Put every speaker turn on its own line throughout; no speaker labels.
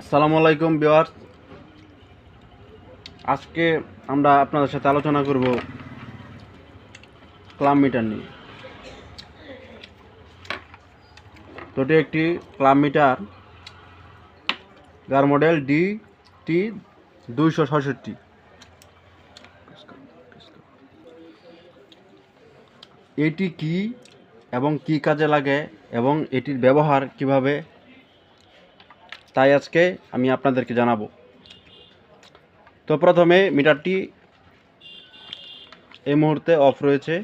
আসসালামু আলাইকুম ভিউয়ার্স। আজকে আমরা আপনাদের সাথে আলোচনা করব ক্লাব মিটার নিয়ে। তো এটি একটি ক্লাব মিটার, যার মডেল DT266। এটি কি এবং কি কাজে লাগে এবং এটির ব্যবহার কিভাবে, তাই আজকে আমি আপনাদেরকে জানাবো। তো প্রথমে মিটারটি এই মুহূর্তে অফ রয়েছে।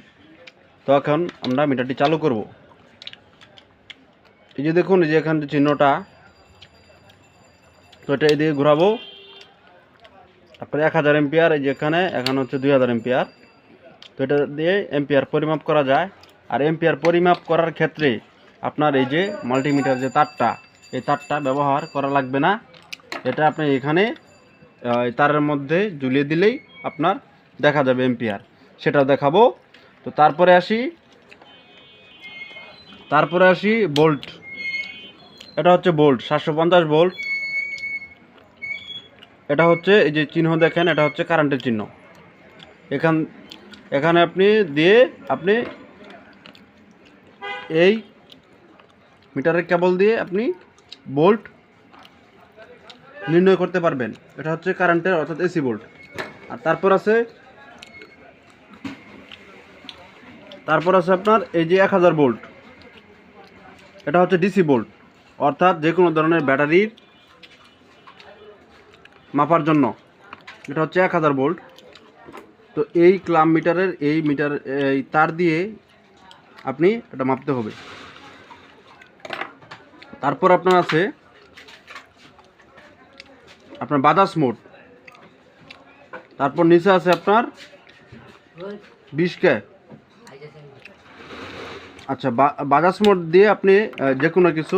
তো এখন আমরা মিটারটি চালু করব। এই যে দেখুন, এই যে এখানে যে চিহ্নটা, তো এটা এদিকে ঘোরাবো। তারপরে 1000 এম্পিয়ার, এই যে এখানে হচ্ছে 2000 এম্পিয়ার। তো এটা দিয়ে এম্পিয়ার পরিমাপ করা যায়। আর এম্পিয়ার পরিমাপ করার ক্ষেত্রে আপনার এই যে মাল্টিমিটার যে তারটা, এই তারটা ব্যবহার করা লাগবে না। এটা আপনি এখানে তারের মধ্যে ঝুলিয়ে দিলেই আপনার দেখা যাবে এম্পিয়ার, সেটাও দেখাবো। তো তারপরে আসি ভোল্ট। এটা হচ্ছে ভোল্ট, 750 ভোল্ট। এটা হচ্ছে এই যে চিহ্ন দেখেন, এটা হচ্ছে কারেন্টের চিহ্ন। এখানে আপনি এই মিটারের কেবল দিয়ে আপনি ভোল্ট নির্ণয় করতে পারবেন। এটা হচ্ছে কারেন্টের অর্থাৎ এসি ভোল্ট। আর তারপর আছে আপনার এই যে 1000 ভোল্ট। এটা হচ্ছে ডিসি ভোল্ট, অর্থাৎ যে কোনো ধরনের ব্যাটারির মাপার জন্য। এটা হচ্ছে 1000 ভোল্ট। তো এই ক্লাব মিটারের এই তার দিয়ে আপনি এটা মাপতে হবে। তারপর আপনার আছে আপনার বাজাজ মোড। তারপর নিচে আছে আপনার 20K। আচ্ছা, বাজাজ মোড দিয়ে আপনি যে কোনো কিছু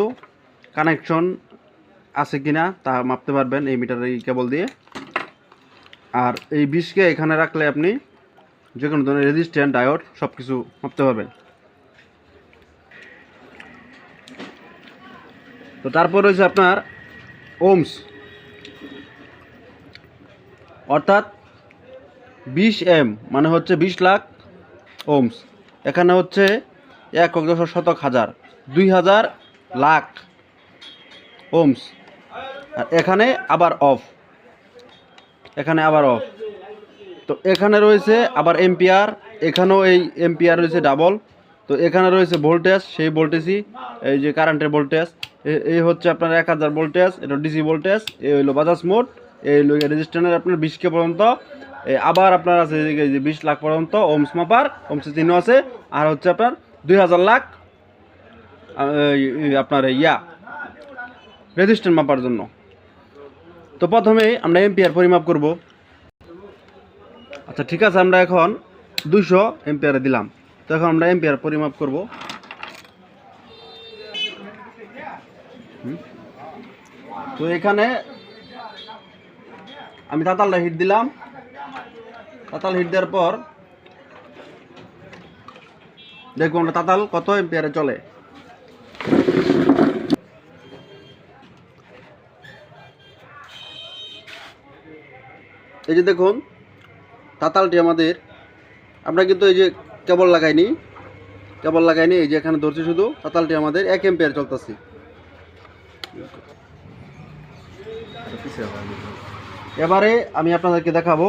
কানেকশন আছে কিনা তা মাপতে পারবেন এই মিটারের এই কেবল দিয়ে। আর এই 20K এখানে রাখলে আপনি যে কোনো ধরনের রেজিস্ট্যান্স, ডায়োড সব কিছু মাপতে পারবেন। তো তারপর রয়েছে আপনার ওমস, অর্থাৎ 20M মানে হচ্ছে 20 লাখ ওমস। এখানে হচ্ছে 1 দশক শতক হাজার 2000 লাখ ওমস। আর এখানে আবার অফ। তো এখানে রয়েছে আবার এম্পিয়ার, এখানেও এই এম্পিয়ার রয়েছে ডাবল। তো এখানে রয়েছে ভোল্টেজ, সেই ভোল্টেজই এই যে কারেন্টের ভোল্টেজ। এই হচ্ছে আপনার 1000 ভোল্টেজ, এটা ডিসি ভোল্টেজ। এই হলো বাজাজ মোড, এই হলো রেজিস্ট্যান্সের আপনার 20K পর্যন্ত। আবার আপনার আছে এই যে 20 লাখ পর্যন্ত ওমস মাপার, ওমসের চিহ্ন আছে। আর হচ্ছে আপনার 2000 লাখ আপনার রেজিস্ট্যান্স মাপার জন্য। তো প্রথমেই আমরা এম্পিয়ার পরিমাপ করব। আচ্ছা ঠিক আছে, আমরা এখন 200 এম্পিয়ারে দিলাম। তো এখন আমরা এম্পিয়ার পরিমাপ করব। তো এখানে আমি তাতালটা হিট দিলাম। তাতাল হিট দেওয়ার পর দেখবো আমরা তাতাল কত এম্পিয়ারে চলে। এই যে দেখুন, তাতালটি আমাদের, আমরা কিন্তু এই যে কেবল লাগাইনি, এই যে এখানে ধরছি শুধু। তাতালটি আমাদের 1 এম্পিয়ার চলতেছে। এবারে আমি আপনাদেরকে দেখাবো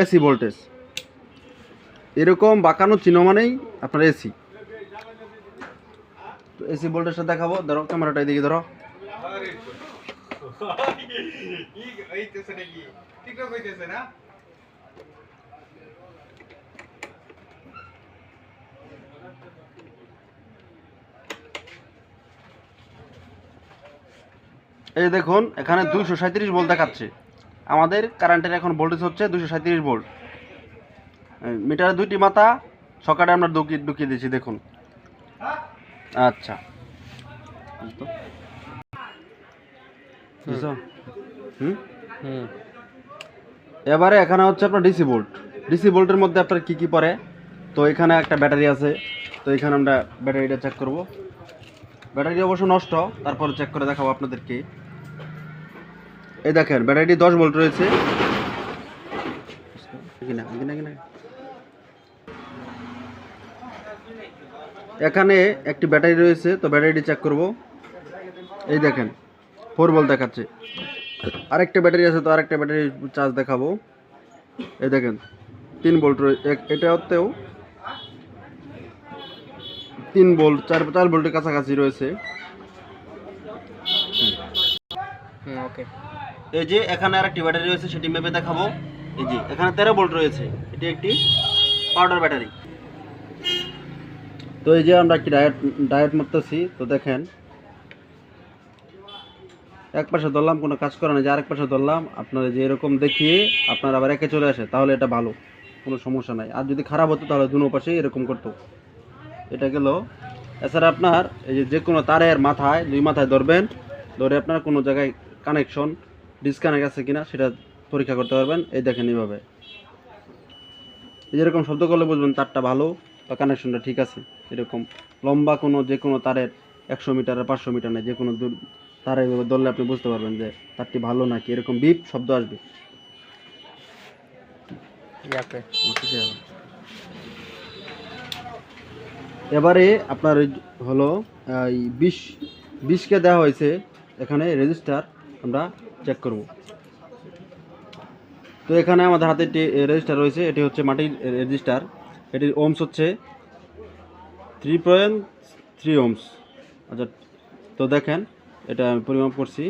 এসি ভোল্টেজ। এরকম বাঁকানো চিহ্ন মানেই আপনার এসি। তো এসি ভোল্টেজটা দেখাবো। ধরো ক্যামেরাটা এদিকে ধরো। এই দেখুন, এখানে 237 ভোল্ট দেখাচ্ছে। আমাদের কারেন্টের এখন ভোল্টেজ হচ্ছে 237 ভোল্ট। মিটারে 2টি মাথা, সকালে আমরা ঢুকিয়ে দিয়েছি দেখুন। আচ্ছা, এবারে এখানে হচ্ছে আপনার ডিসি ভোল্ট। ডিসি ভোল্টের মধ্যে আপনার কি কি পড়ে। তো এখানে একটা ব্যাটারি আছে। তো এখানে আমরা ব্যাটারিটা চেক করব। ব্যাটারি অবশ্য নষ্ট, তারপর চেক করে দেখাবো আপনাদেরকে। এই দেখেন ব্যাটারিটি 10 ভোল্ট রয়েছে। এখানে একটি ব্যাটারি রয়েছে, তো ব্যাটারিটি চেক করব। এই দেখেন 4 ভোল্ট দেখাচ্ছে। আরেকটা ব্যাটারি আছে, তো আরেকটা ব্যাটারি চার্জ দেখাবো। এই দেখেন 3 ভোল্ট এটাতেও 3 ভোল্ট 4 ভোল্টের কাছাকাছি রয়েছে।
ওকে।
এই যে এখানে আরেকটি ব্যাটারি রয়েছে, সেটি মেপে দেখাবো। এই যে এখানে 13 ভোল্ট রয়েছে, এটি একটি পাউডার ব্যাটারি। তো এই যে আমরা একটি ডায়েট মারতেছি, তো দেখেন এক পাশে ধরলাম কোনো কাজ করে না, যে আরেক পাশে ধরলাম আপনারা যে এরকম দেখিয়ে আপনার আবার একে চলে আসে, তাহলে এটা ভালো, কোনো সমস্যা নাই। আর যদি খারাপ হতো তাহলে দুনো পাশে এরকম করতো। এটা গেল। এছাড়া আপনার এই যে কোনো তারের মাথায় 2 মাথায় ধরবেন, ধরে আপনার কোনো জায়গায় কানেকশন ডিসকানেক্ট আছে কিনা সেটা পরীক্ষা করতে পারবেন। এই দেখেন এইভাবে যেরকম শব্দ করলে বুঝবেন তারটা ভালো বা কানেকশনটা ঠিক আছে। এরকম লম্বা কোনো যে কোনো তারের 100 মিটার আর 500 মিটার নেই, যে কোনো তারে ধরলে আপনি বুঝতে পারবেন যে তারটি ভালো নাকি, এরকম বিপ শব্দ আসবে। এবারে আপনার হলো 20কে দেওয়া হয়েছে এখানে রেজিস্টার, আমরা চেক করব। তো এখানে আমাদের হাতে একটি রেজিস্টার রয়েছে, এটি হচ্ছে মাটির রেজিস্টার। এটির ওমস হচ্ছে 3.3 ওমস। আচ্ছা, তো দেখেন এটা আমি পরিমাপ করছি।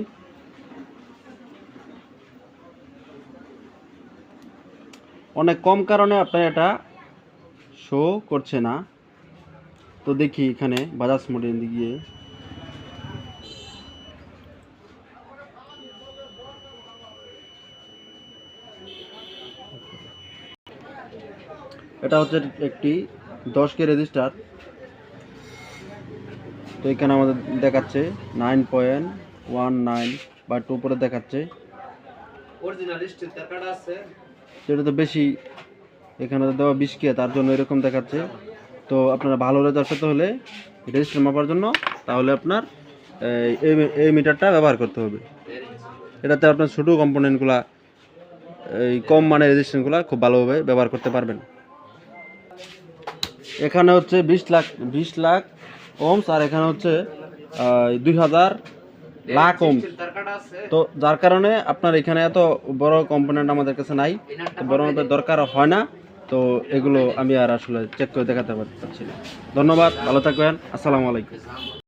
অনেক কম কারণে আপনার এটা শো করছে না। তো দেখি এখানে বাজাজ মোডে গিয়ে এটা হচ্ছে একটি 10K রেজিস্টার। তো এখানে আমাদের দেখাচ্ছে 9.19 বা 2 উপরে দেখাচ্ছে। সেটা তো বেশি, এখানে দেওয়া 20K, তার জন্য এরকম দেখাচ্ছে। তো আপনারা ভালো রেজাল্ট পেতে হলে রেজিস্টার মাপার জন্য তাহলে আপনার এই মিটারটা ব্যবহার করতে হবে। এটাতে আপনার ছোটো কম্পোনেন্টগুলা, এই কম মানের রেজিস্ট্যান্সগুলো খুব ভালোভাবে ব্যবহার করতে পারবেন। এখানে হচ্ছে 20 লাখ ওমস, আর এখানে হচ্ছে 2000 লাখ ওমস। তো যার কারণে আপনার এখানে এত বড় কম্পোনেন্ট আমাদের কাছে নাই, বড় দরকার হয় না। তো এগুলো আমি আর আসলে চেক করে দেখাতে পারছি না। ধন্যবাদ, ভালো থাকবেন, আসসালামু আলাইকুম।